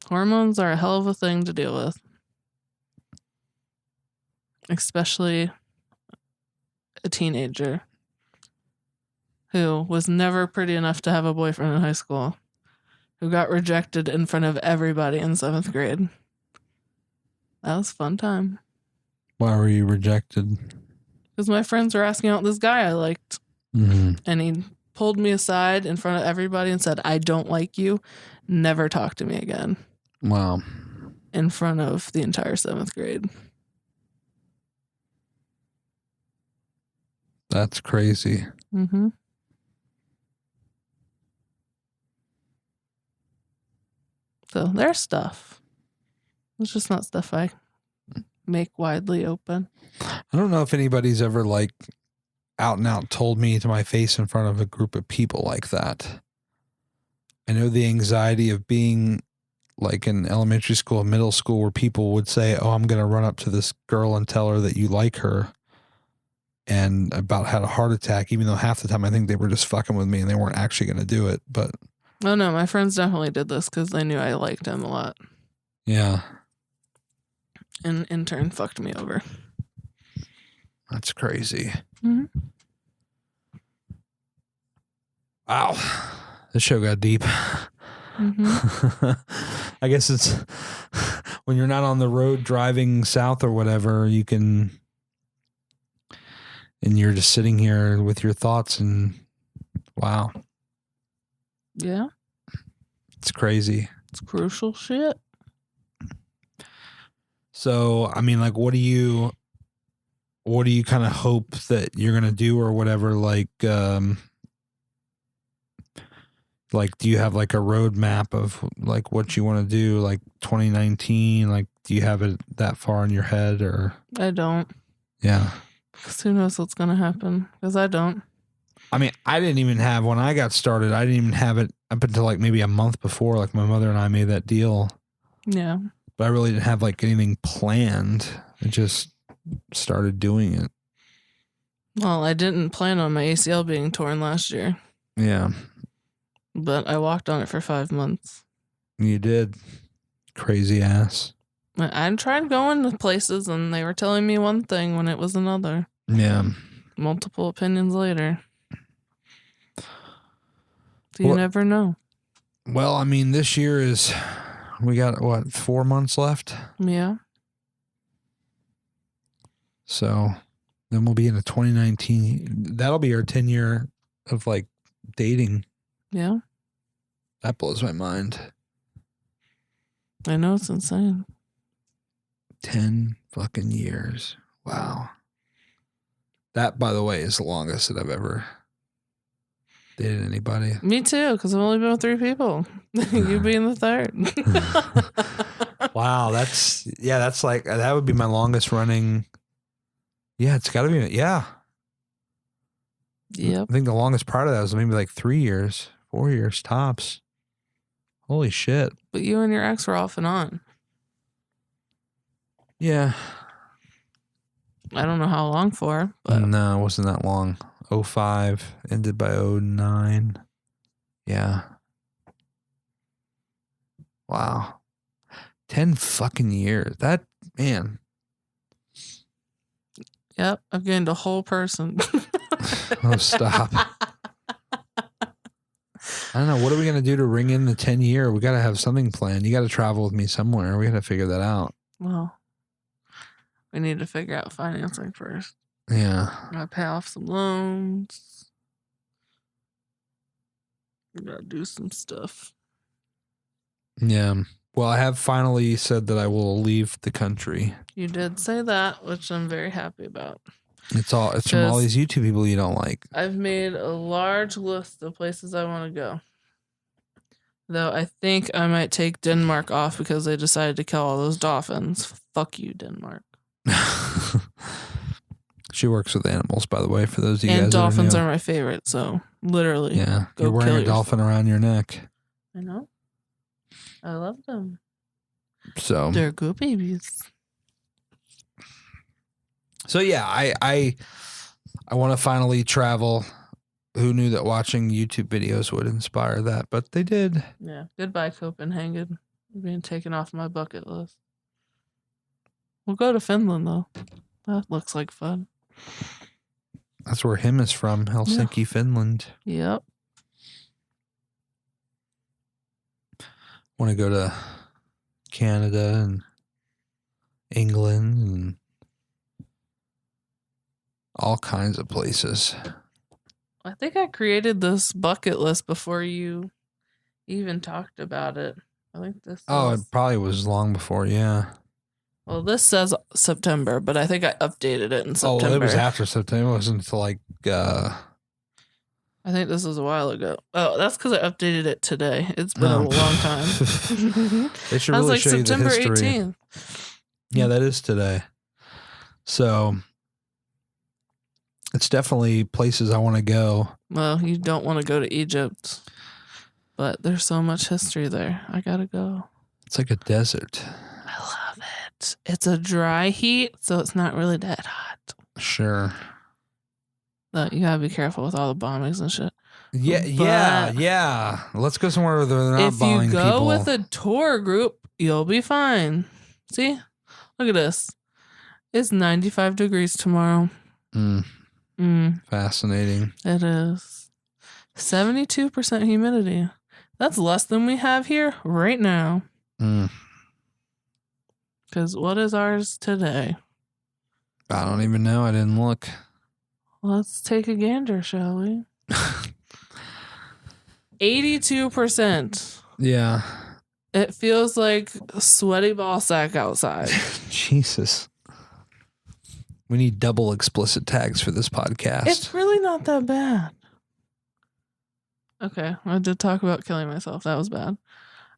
Hormones are a hell of a thing to deal with. Especially a teenager who was never pretty enough to have a boyfriend in high school, who got rejected in front of everybody in 7th grade. That was a fun time. Why were you rejected? Because my friends were asking out this guy I liked. Mm-hmm. And he pulled me aside in front of everybody and said, I don't like you. Never talk to me again. Wow. In front of the entire 7th grade. That's crazy. Mm-hmm. So there's stuff. It's just not stuff I make widely open. I don't know if anybody's ever like out and out told me to my face in front of a group of people like that. I know the anxiety of being like in elementary school and middle school where people would say, oh, I'm going to run up to this girl and tell her that you like her, and about had a heart attack, even though half the time I think they were just fucking with me and they weren't actually going to do it. But oh no, my friends definitely did this because they knew I liked him a lot. Yeah. And in turn fucked me over. That's crazy. Mm-hmm. Wow. This show got deep. Mm-hmm. I guess it's when you're not on the road driving south or whatever, you can, and you're just sitting here with your thoughts and wow. Yeah. It's crazy. It's crucial shit. So, I mean, like, what do you kind of hope that you're going to do or whatever? Like, do you have like a roadmap of like what you want to do? Like 2019, like, do you have it that far in your head or? I don't. Yeah. Because who knows what's going to happen? Because I don't. I mean, I didn't even have, when I got started, I didn't even have it up until like maybe a month before, like my mother and I made that deal. Yeah. But I really didn't have like anything planned. I just started doing it. Well, I didn't plan on my ACL being torn last year. Yeah. But I walked on it for 5 months. You did. Crazy ass. I tried going to places and they were telling me one thing when it was another. Yeah. Multiple opinions later. So you never know. Well, I mean, this year is, we got what, 4 months left? Yeah. So then we'll be in a 2019. That'll be our 10-year of like dating. Yeah. That blows my mind. I know, it's insane. 10 fucking years. Wow. That, by the way, is the longest that I've ever dated anybody. Me too, because I've only been with 3 people. You being the 3rd. Wow, that's like, that would be my longest running. Yeah, it's got to be, yeah. Yep. I think the longest part of that was maybe like 3 years, 4 years tops. Holy shit. But you and your ex were off and on. Yeah. I don't know how long for, but No, it wasn't that long. 05 ended by 09. Yeah. Wow. 10 fucking years. That, man. Yep, I've gained a whole person. Oh, stop. I don't know. What are we going to do to ring in the 10-year? We got to have something planned. You got to travel with me somewhere. We got to figure that out. Well, we need to figure out financing first. Yeah. Gotta pay off some loans. We gotta do some stuff. Yeah. Well, I have finally said that I will leave the country. You did say that, which I'm very happy about. It's from all these YouTube people you don't like. I've made a large list of places I want to go. Though I think I might take Denmark off because they decided to kill all those dolphins. Fuck you, Denmark. She works with animals, by the way, for those of you guys. And dolphins are my favorite, so literally. Yeah. You're wearing a dolphin around your neck. I know. I love them. So they're good babies. So yeah, I want to finally travel. Who knew that watching YouTube videos would inspire that? But they did. Yeah. Goodbye, Copenhagen. You're being taken off my bucket list. We'll go to Finland, though. That looks like fun. That's where him is from, Helsinki, Finland. Yep. Want to go to Canada and England and All kinds of places. I think I created this bucket list before you even talked about it. I think this. It probably was long before, yeah. Well, this says September, but I think I updated it in September. Oh, it was after September. It wasn't until like. I think this was a while ago. Oh, that's because I updated it today. It's been a long time. They should I was really like show September you the history. 18th. Yeah, that is today. So it's definitely places I want to go. Well, you don't want to go to Egypt, but there's so much history there. I gotta go. It's like a desert. I love it. It's a dry heat, so it's not really that hot. Sure. But you gotta be careful with all the bombings and shit. Yeah. Let's go somewhere where they're not bombing people. If you go with a tour group, you'll be fine. See? Look at this. It's 95 degrees tomorrow. Fascinating. It is. 72% humidity. That's less than we have here right now. Because what is ours today? I don't even know. I didn't look. Let's take a gander, shall we? 82%. Yeah. It feels like a sweaty ball sack outside. Jesus. We need double explicit tags for this podcast. It's really not that bad. Okay, I did talk about killing myself. That was bad.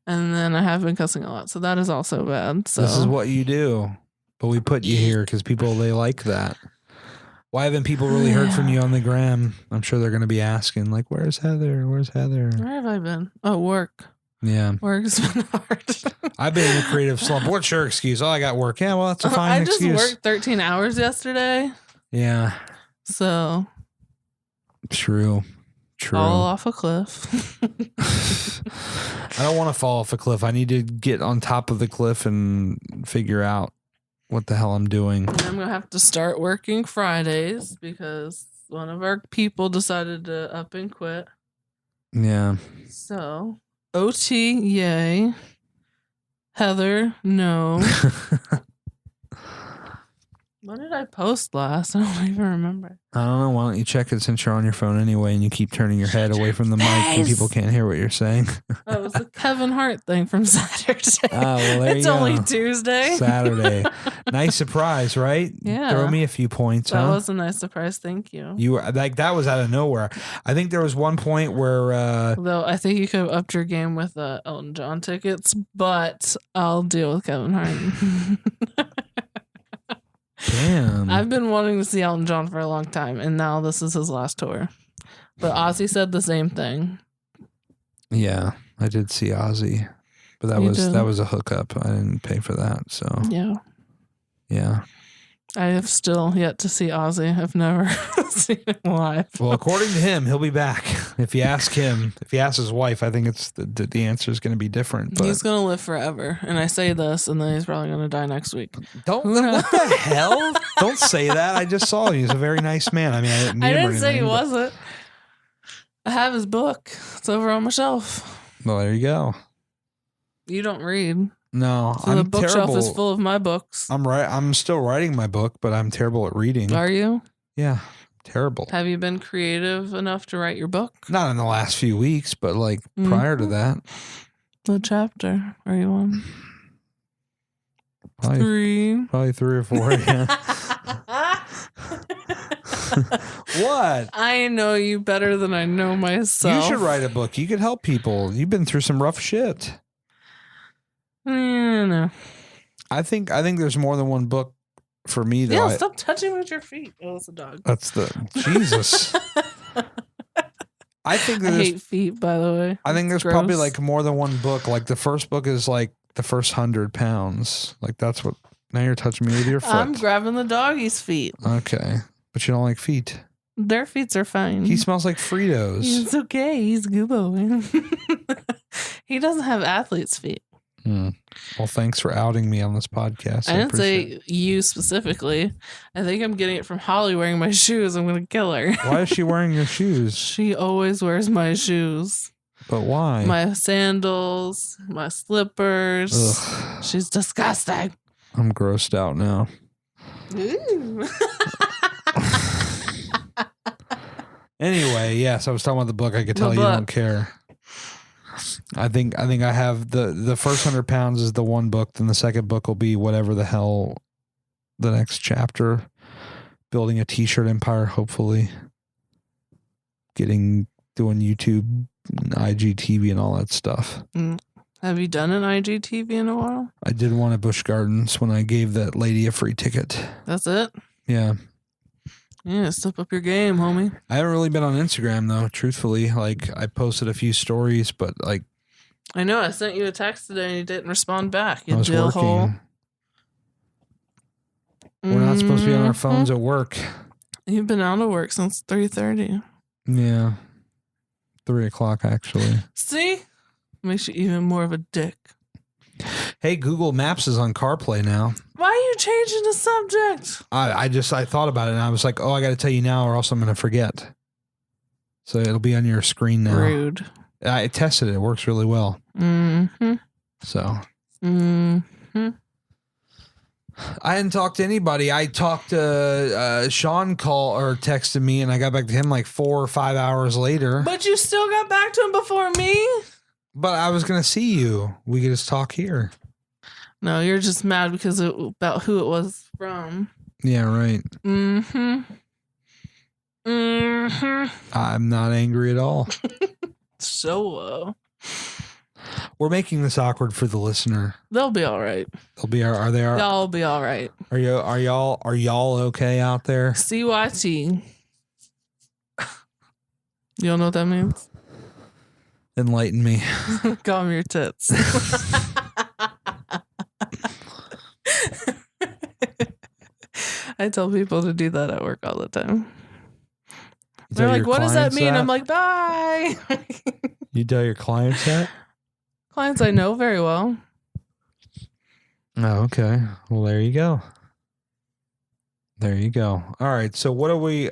And then I have been cussing a lot, so that is also bad. So this is what you do. But we put you here because people, they like that. Why haven't people really heard from you on the gram? I'm sure they're going to be asking, like, where's Heather? Where's Heather? Where have I been? Oh, work. Yeah. Work's been hard. I've been in a creative slump. What's your excuse? Oh, I got work. Yeah, well, that's a fine excuse. I just worked 13 hours yesterday. Yeah. So. True. Fall off a cliff. I don't want to fall off a cliff. I need to get on top of the cliff and figure out what the hell I'm doing. And I'm going to have to start working Fridays because one of our people decided to up and quit. Yeah. So, OT, yay. Heather, no. When did I post last? I don't even remember. I don't know. Why don't you check it since you're on your phone anyway and you keep turning your head away from the mic and people can't hear what you're saying? Oh, it was the Kevin Hart thing from Saturday. Oh, well, there it's you go. only Tuesday. Saturday. Nice surprise, right? Yeah. Throw me a few points, That was a nice surprise. Thank you. You were like, that was out of nowhere. I think there was one point where though I think you could have upped your game with Elton John tickets, but I'll deal with Kevin Hart. Damn. I've been wanting to see Elton John for a long time, and now this is his last tour. But Ozzy said the same thing. Yeah, I did see Ozzy, but that was a hookup. I didn't pay for that, so yeah. I have still yet to see Ozzy. I've never seen him live. Well, according to him, he'll be back. If you ask his wife, I think it's the answer is going to be different. But he's going to live forever, and I say this, and then he's probably going to die next week. What the hell? Don't say that. I just saw him. He's a very nice man. I mean, I didn't say he wasn't. I have his book. It's over on my shelf. Well, there you go. You don't read. No, so the bookshelf is full of my books. I'm still writing my book, but I'm terrible at reading. Are you? Yeah, terrible. Have you been creative enough to write your book? Not in the last few weeks, but like prior to that. What chapter are you on? Probably 3 or 4. Yeah. What? I know you better than I know myself. You should write a book. You could help people. You've been through some rough shit. No. I think there's more than one book for me that. Yeah, stop touching with your feet. Oh, it's a dog. That's Jesus. I hate feet, by the way. I think there's probably like more than one book. Like the first book is like the first 100 pounds. Like that's what. Now you're touching me with your foot. I'm grabbing the doggy's feet. Okay, but you don't like feet. Their feet are fine. He smells like Fritos. It's okay. He's Goobo. He doesn't have athlete's feet. Well, thanks for outing me on this podcast. I didn't say you specifically. I think I'm getting it from Holly wearing my shoes. I'm going to kill her. Why is she wearing your shoes? She always wears my shoes. But why? My sandals, my slippers. Ugh. She's disgusting. I'm grossed out now. Anyway, yes, I was talking about the book. I could tell you don't care. I think I have the first 100 pounds is the one book. Then the second book will be whatever the hell the next chapter. Building a t-shirt empire, hopefully. Doing YouTube, IGTV, and all that stuff. Have you done an IGTV in a while? I did one at Busch Gardens when I gave that lady a free ticket. That's it? Yeah. Yeah, step up your game, homie. I haven't really been on Instagram though, truthfully. Like I posted a few stories, but like I know I sent you a text today and you didn't respond back. I was working. We're not supposed to be on our phones at work. You've been out of work since 3:30. Yeah. 3:00 actually. See? Makes you even more of a dick. Hey, Google Maps is on CarPlay now. Why are you changing the subject? I thought about it and I was like, oh, I got to tell you now or else I'm going to forget. So it'll be on your screen now. Rude. I tested it. It works really well. Mm-hmm. So. Mm-hmm. I hadn't talked to anybody. I talked to Sean texted me and I got back to him like 4 or 5 hours later. But you still got back to him before me? But I was going to see you. We could just talk here. No, you're just mad because about who it was from. Yeah, right. Mm-hmm. Mm-hmm. I'm not angry at all. So, we're making this awkward for the listener. they'll be all right. They'll be. Are they? Y'all be all right. Are y'all okay out there? CYT. You don't know what that means? Enlighten me. Calm your tits. I tell people to do that at work all the time. They're like, what does that mean? I'm like, bye. You tell your clients that? Clients I know very well. Oh, okay. Well, there you go. There you go. All right. So what are we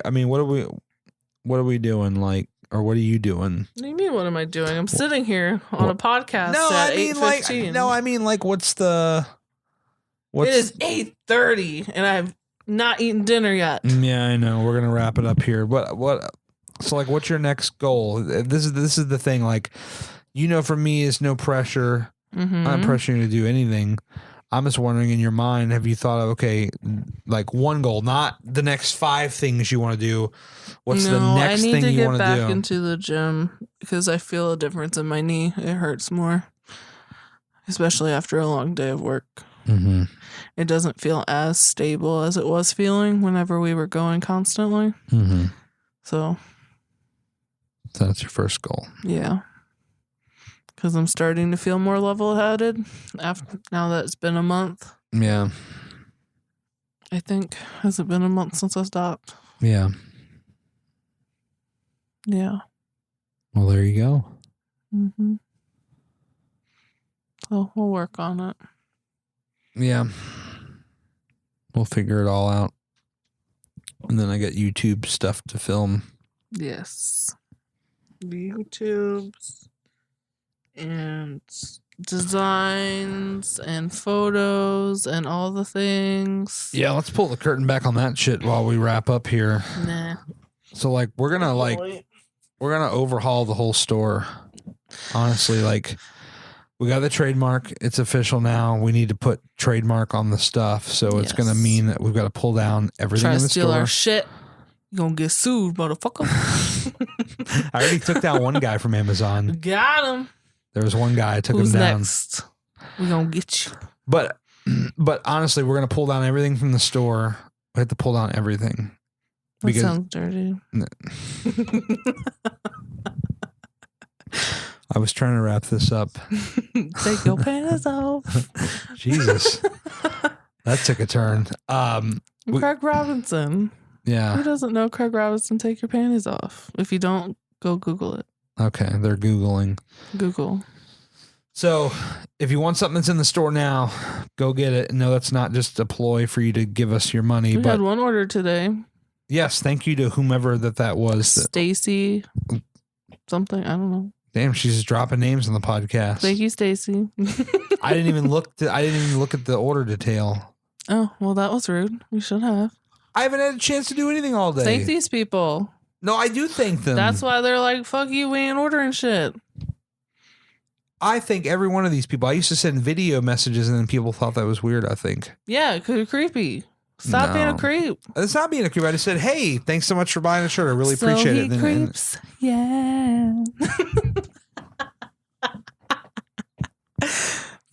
doing? Like, or what are you doing? What do you mean, what am I doing? I'm sitting here on a podcast No, at I mean 8:15. I mean what's it is 8:30 and I've not eaten dinner yet. Yeah, I know. We're gonna wrap it up here. But so like what's your next goal? This is the thing, like, for me is no pressure. Mm-hmm. I'm not pressuring you to do anything. I'm just wondering, in your mind, have you thought of, okay, like one goal, not the next 5 things you want to do. What's the next thing you want to do? I need to get back into the gym because I feel a difference in my knee. It hurts more, especially after a long day of work. Mm-hmm. It doesn't feel as stable as it was feeling whenever we were going constantly. Mm-hmm. So that's your first goal. Yeah. Because I'm starting to feel more level-headed now that it's been a month. Yeah. I think. Has it been a month since I stopped? Yeah. Yeah. Well, there you go. Mm-hmm. So we'll work on it. Yeah. We'll figure it all out. And then I got YouTube stuff to film. Yes. YouTubes. And designs and photos and all the things. Yeah, let's pull the curtain back on that shit while we wrap up here. Nah. So like we're gonna overhaul the whole store. Honestly, like we got the trademark. It's official now. We need to put trademark on the stuff. So it's gonna mean that we've got to pull down everything in the store. Try to steal our shit. You gonna get sued, motherfucker. I already took down one guy from Amazon. Got him. There was one guy I took him down. Next? We gonna get you. But honestly, we're gonna pull down everything from the store. We have to pull down everything. That sounds dirty. I was trying to wrap this up. Take your panties off. Jesus, that took a turn. Craig Robinson. Yeah. Who doesn't know Craig Robinson? Take your panties off. If you don't, go Google it. Okay, they're Googling. Google. So, if you want something that's in the store now, go get it. No, that's not just a ploy for you to give us your money. We had one order today. Yes, thank you to whomever that was. Stacy. Something. I don't know. Damn, she's just dropping names on the podcast. Thank you, Stacy. I didn't even look at the order detail. Oh, well, that was rude. We should have. I haven't had a chance to do anything all day. Thank these people. No, I do thank them. That's why they're like, fuck you, we ain't ordering shit. I think every one of these people, I used to send video messages and then people thought that was weird, I think. Yeah, because you're creepy. Stop being a creep. It's not being a creep. I just said, hey, thanks so much for buying the shirt. I really appreciate it. He creeps. Yeah.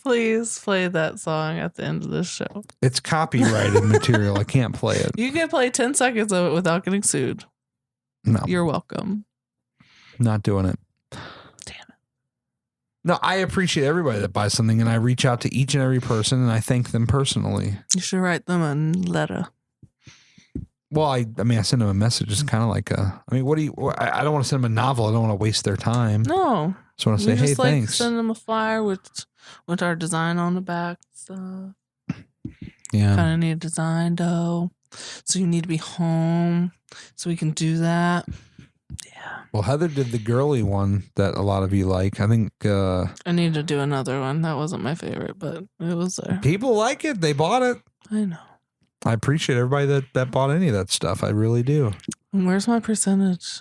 Please play that song at the end of this show. It's copyrighted material. I can't play it. You can play 10 seconds of it without getting sued. No. You're welcome. Not doing it. Damn it. No, I appreciate everybody that buys something, and I reach out to each and every person, and I thank them personally. You should write them a letter. Well, I mean, I send them a message. It's kind of like I don't want to send them a novel. I don't want to waste their time. No. Just want to say, hey, thanks. Send them a flyer with our design on the back. So yeah. Kind of need a design, though. So you need to be home so we can do that. Yeah. Well, Heather did the girly one that a lot of you like. I think I need to do another one. That wasn't my favorite, but it was there. People like it. They bought it. I know. I appreciate everybody that bought any of that stuff. I really do. And where's my percentage?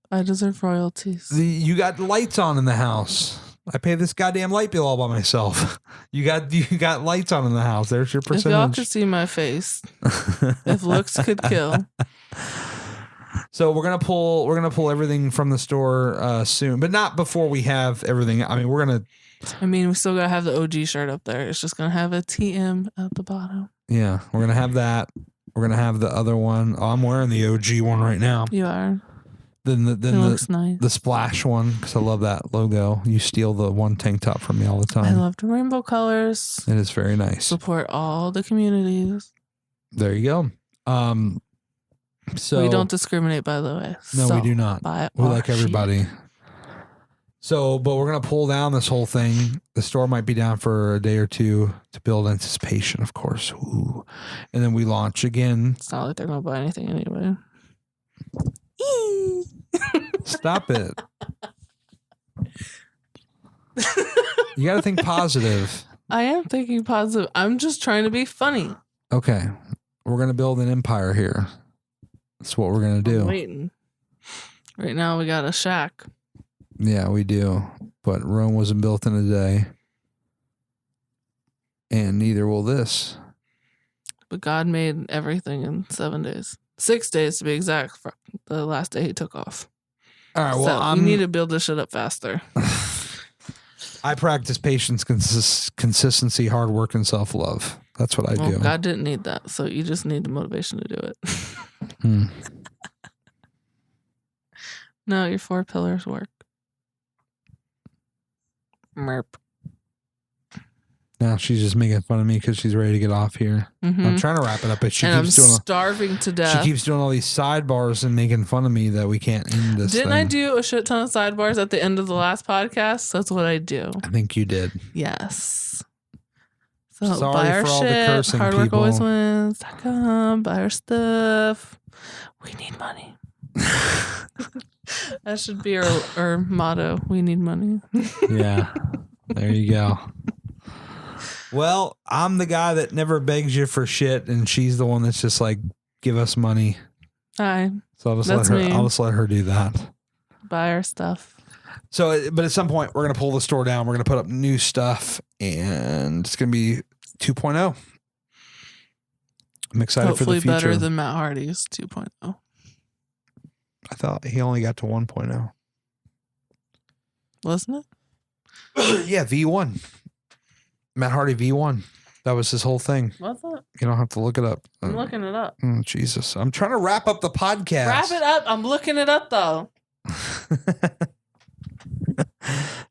I deserve royalties. You got lights on in the house. I pay this goddamn light bill all by myself. You got lights on in the house. There's your percentage. If y'all could see my face, if looks could kill. So we're gonna pull everything from the store soon, but not before we have everything. I mean, we still gotta have the OG shirt up there. It's just gonna have a TM at the bottom. Yeah, we're gonna have that. We're gonna have the other one. Oh, I'm wearing the OG one right now. You are. Then it looks nice. The splash one, because I love that logo. You steal the one tank top from me all the time. I love the rainbow colors. It is very nice. Support all the communities. There you go. So we don't discriminate, by the way. No, we do not. We like everybody. So, but we're going to pull down this whole thing. The store might be down for a day or two to build anticipation, of course. Ooh. And then we launch again. It's not like they're going to buy anything anyway. Stop it. You got to think positive. I am thinking positive. I'm just trying to be funny. Okay. We're going to build an empire here. That's what we're going to do. I'm waiting. Right now we got a shack. Yeah, we do. But Rome wasn't built in a day. And neither will this. But God made everything in 7 days. 6 days to be exact. For the last day he took off. All right, well, you need to build this shit up faster. I practice patience, consistency, hard work, and self-love. That's what I do. God didn't need that, so you just need the motivation to do it. No, your 4 pillars work. Merp. Now she's just making fun of me because she's ready to get off here. Mm-hmm. I'm trying to wrap it up, but I'm starving to death. She keeps doing all these sidebars and making fun of me that we can't end this. Didn't I do a shit ton of sidebars at the end of the last podcast? That's what I do. I think you did. Yes. So sorry buy our for all shit. the cursing, Hard work people. always wins. Come buy our stuff. We need money. That should be our motto. We need money. Yeah. There you go. Well, I'm the guy that never begs you for shit, and she's the one that's just like, give us money. Hi. So I'll just let her do that. Buy our stuff. So, but at some point, we're going to pull the store down. We're going to put up new stuff, and it's going to be 2.0. I'm excited for the future. Hopefully better than Matt Hardy's 2.0. I thought he only got to 1.0. Wasn't it? Yeah, V1. Matt Hardy V1. That was his whole thing. What's that? You don't have to look it up. I'm looking it up. Jesus. I'm trying to wrap up the podcast. Wrap it up. I'm looking it up, though.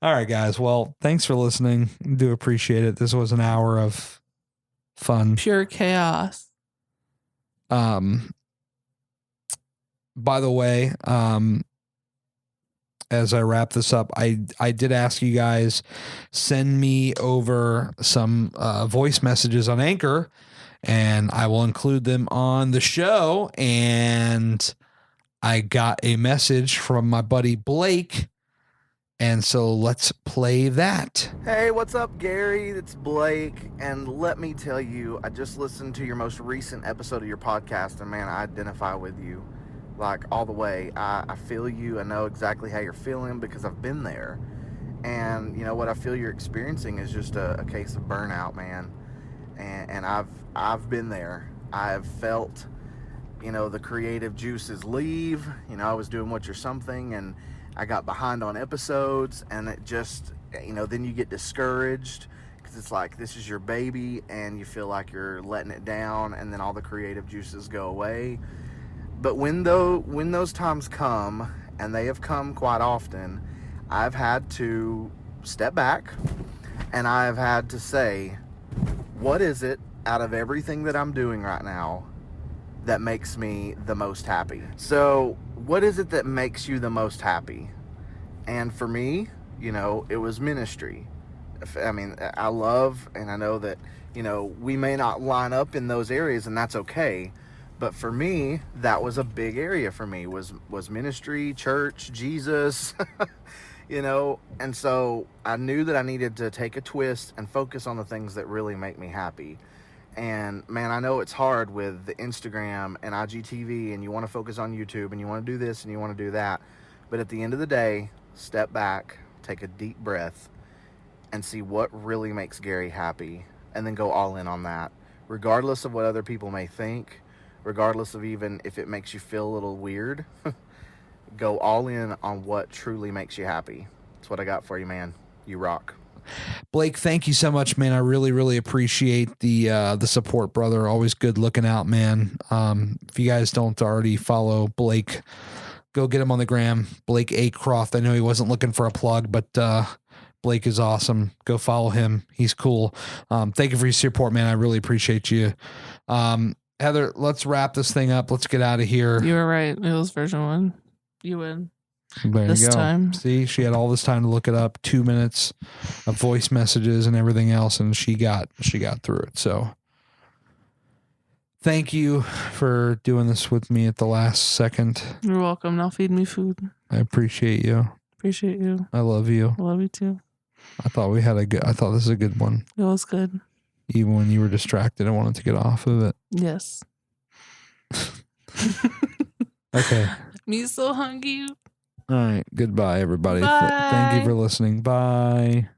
All right, guys. Well, thanks for listening. Do appreciate it. This was an hour of fun. Pure chaos. By the way, as I wrap this up, I did ask you guys, send me over some voice messages on Anchor, and I will include them on the show. And I got a message from my buddy Blake, and so let's play that. Hey, what's up, Gary? It's Blake, and let me tell you, I just listened to your most recent episode of your podcast, and man, I identify with you. like all the way. I feel you. I know exactly how you're feeling because I've been there. And you know what I feel you're experiencing is just a case of burnout, man. And I've been there. I've felt, you know, the creative juices leave. You know, I was doing What You're Something, and I got behind on episodes, and it just, you know, then you get discouraged because it's like this is your baby, and you feel like you're letting it down, and then all the creative juices go away. But when those times come, and they have come quite often, I've had to step back, and I've had to say, what is it out of everything that I'm doing right now that makes me the most happy? So what is it that makes you the most happy? And for me, you know, it was ministry. I mean, I love, and I know that, you know, we may not line up in those areas, and that's okay. But for me, that was a big area for me, was ministry, church, Jesus, you know. And so I knew that I needed to take a twist and focus on the things that really make me happy. And man, I know it's hard with the Instagram and IGTV, and you want to focus on YouTube, and you want to do this and you want to do that. But at the end of the day, step back, take a deep breath, and see what really makes Gary happy, and then go all in on that, regardless of what other people may think, regardless of even if it makes you feel a little weird. Go all in on what truly makes you happy. That's what I got for you, man. You rock. Blake, thank you so much, man. I really, really appreciate the support, brother. Always good looking out, man. If you guys don't already follow Blake, go get him on the gram. Blake A. Croft. I know he wasn't looking for a plug, but Blake is awesome. Go follow him. He's cool. Thank you for your support, man. I really appreciate you. Heather, let's wrap this thing up. Let's get out of here. You were right. It was version 1. You win. There This you go. time. See, she had all this time to look it up, 2 minutes of voice messages and everything else, and she got through it. So thank you for doing this with me at the last second. You're welcome. Now feed me food. I appreciate you. Appreciate you. I love you. I love you too. I thought this is a good one. It was good. Even when you were distracted, I wanted to get off of it. Yes. Okay. Me so hungry. All right. Goodbye, everybody. Bye. Thank you for listening. Bye.